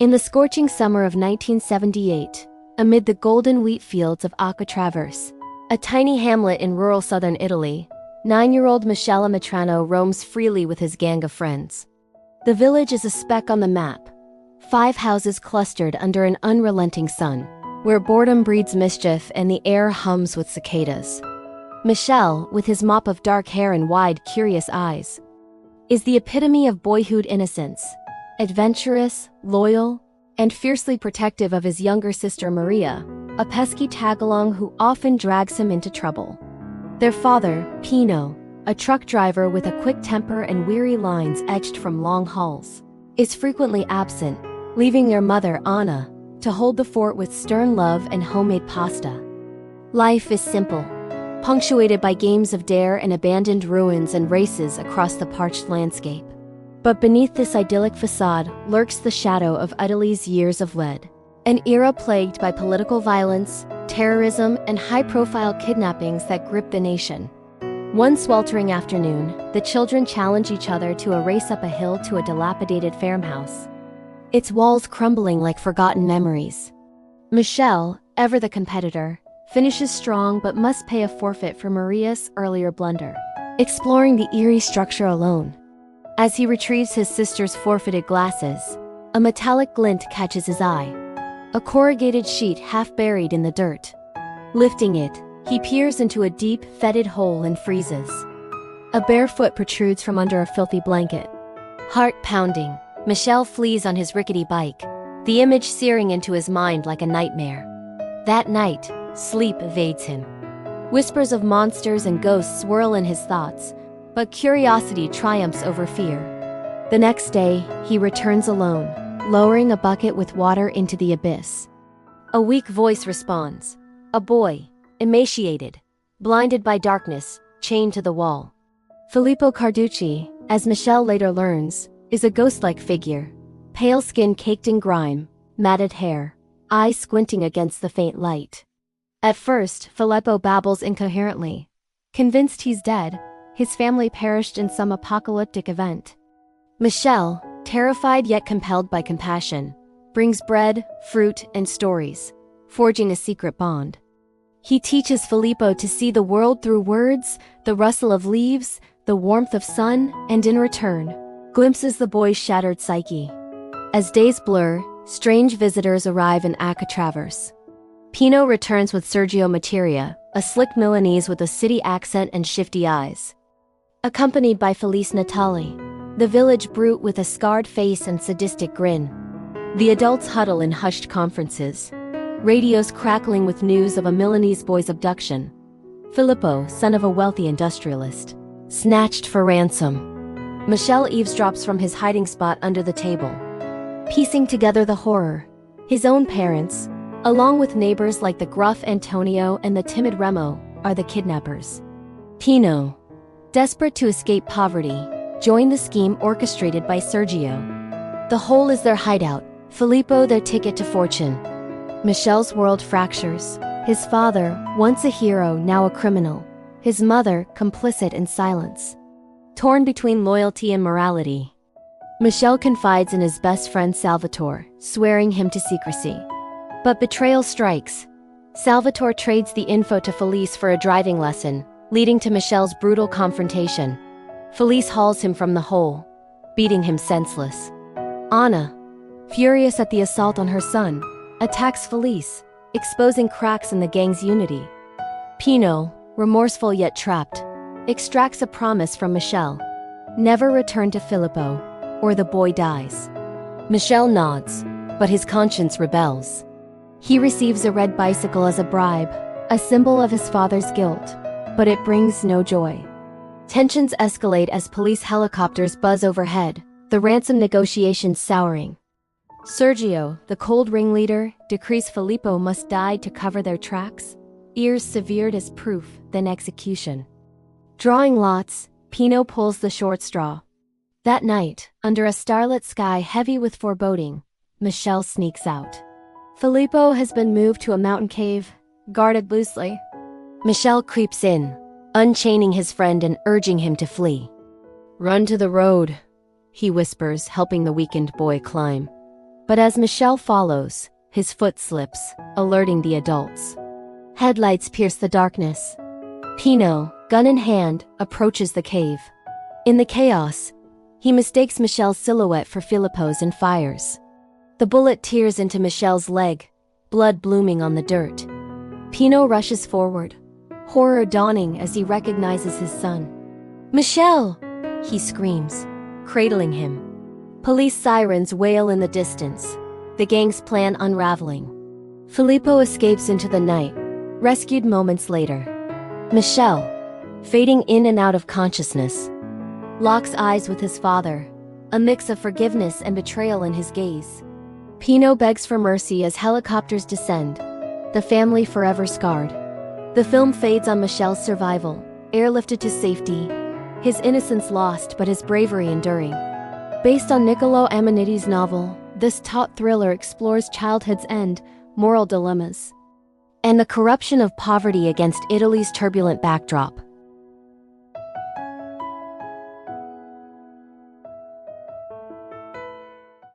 In the scorching summer of 1978, amid the golden wheat fields of Traverse, a tiny hamlet in rural southern Italy, 9-year-old Michele Matrano roams freely with his gang of friends. The village is a speck on the map, 5 houses clustered under an unrelenting sun, where boredom breeds mischief and the air hums with cicadas. Michele, with his mop of dark hair and wide, curious eyes, is the epitome of boyhood innocence, adventurous, loyal, and fiercely protective of his younger sister Maria, a pesky tagalong who often drags him into trouble. Their father, Pino, a truck driver with a quick temper and weary lines etched from long hauls, is frequently absent, leaving their mother, Anna, to hold the fort with stern love and homemade pasta. Life is simple, punctuated by games of dare and abandoned ruins and races across the parched landscape. But beneath this idyllic facade lurks the shadow of Italy's years of lead, an era plagued by political violence, terrorism, and high-profile kidnappings that grip the nation. One sweltering afternoon, the children challenge each other to a race up a hill to a dilapidated farmhouse, its walls crumbling like forgotten memories. Michele, ever the competitor, finishes strong but must pay a forfeit for Maria's earlier blunder, exploring the eerie structure alone. As he retrieves his sister's forfeited glasses, a metallic glint catches his eye, a corrugated sheet half buried in the dirt. Lifting it, he peers into a deep, fetid hole and freezes. A bare foot protrudes from under a filthy blanket. Heart pounding, Michele flees on his rickety bike, the image searing into his mind like a nightmare. That night, sleep evades him. Whispers of monsters and ghosts swirl in his thoughts, but curiosity triumphs over fear. The next day, he returns alone, lowering a bucket with water into the abyss. A weak voice responds. A boy, emaciated, blinded by darkness, chained to the wall. Filippo Carducci, as Michele later learns, is a ghost-like figure, pale skin caked in grime, matted hair, eyes squinting against the faint light. At first, Filippo babbles incoherently. Convinced he's dead, his family perished in some apocalyptic event. Michele, terrified yet compelled by compassion, brings bread, fruit, and stories, forging a secret bond. He teaches Filippo to see the world through words, the rustle of leaves, the warmth of sun, and in return, glimpses the boy's shattered psyche. As days blur, strange visitors arrive in Traverse. Pino returns with Sergio Materia, a slick Milanese with a city accent and shifty eyes. Accompanied by Felice Natali, the village brute with a scarred face and sadistic grin. The adults huddle in hushed conferences, radios crackling with news of a Milanese boy's abduction. Filippo, son of a wealthy industrialist, snatched for ransom. Michele eavesdrops from his hiding spot under the table, piecing together the horror. His own parents, along with neighbors like the gruff Antonio and the timid Remo, are the kidnappers. Pino, desperate to escape poverty, join the scheme orchestrated by Sergio. The hole is their hideout, Filippo their ticket to fortune. Michele's world fractures. His father, once a hero, now a criminal. His mother, complicit in silence. Torn between loyalty and morality, Michele confides in his best friend Salvatore, swearing him to secrecy. But betrayal strikes. Salvatore trades the info to Felice for a driving lesson, leading to Michele's brutal confrontation. Felice hauls him from the hole, beating him senseless. Anna, furious at the assault on her son, attacks Felice, exposing cracks in the gang's unity. Pino, remorseful yet trapped, extracts a promise from Michele. Never return to Filippo, or the boy dies. Michele nods, but his conscience rebels. He receives a red bicycle as a bribe, a symbol of his father's guilt, but it brings no joy. Tensions escalate as police helicopters buzz overhead, the ransom negotiations souring. Sergio, the cold ringleader, decrees Filippo must die to cover their tracks, ears severed as proof, then execution. Drawing lots, Pino pulls the short straw. That night, under a starlit sky heavy with foreboding, Michele sneaks out. Filippo has been moved to a mountain cave, guarded loosely. Michele creeps in, unchaining his friend and urging him to flee. "Run to the road," he whispers, helping the weakened boy climb. But as Michel follows, his foot slips, alerting the adults. Headlights pierce the darkness. Pino, gun in hand, approaches the cave. In the chaos, he mistakes Michel's silhouette for Filippo's and fires. The bullet tears into Michel's leg, blood blooming on the dirt. Pino rushes forward, horror dawning as he recognizes his son. "Michel!" he screams, cradling him. Police sirens wail in the distance, the gang's plan unraveling. Filippo escapes into the night, rescued moments later. Michel, fading in and out of consciousness, locks eyes with his father, a mix of forgiveness and betrayal in his gaze. Pino begs for mercy as helicopters descend, the family forever scarred. The film fades on Michel's survival, airlifted to safety, his innocence lost but his bravery enduring. Based on Niccolò Amaniti's novel, this taut thriller explores childhood's end, moral dilemmas, and the corruption of poverty against Italy's turbulent backdrop.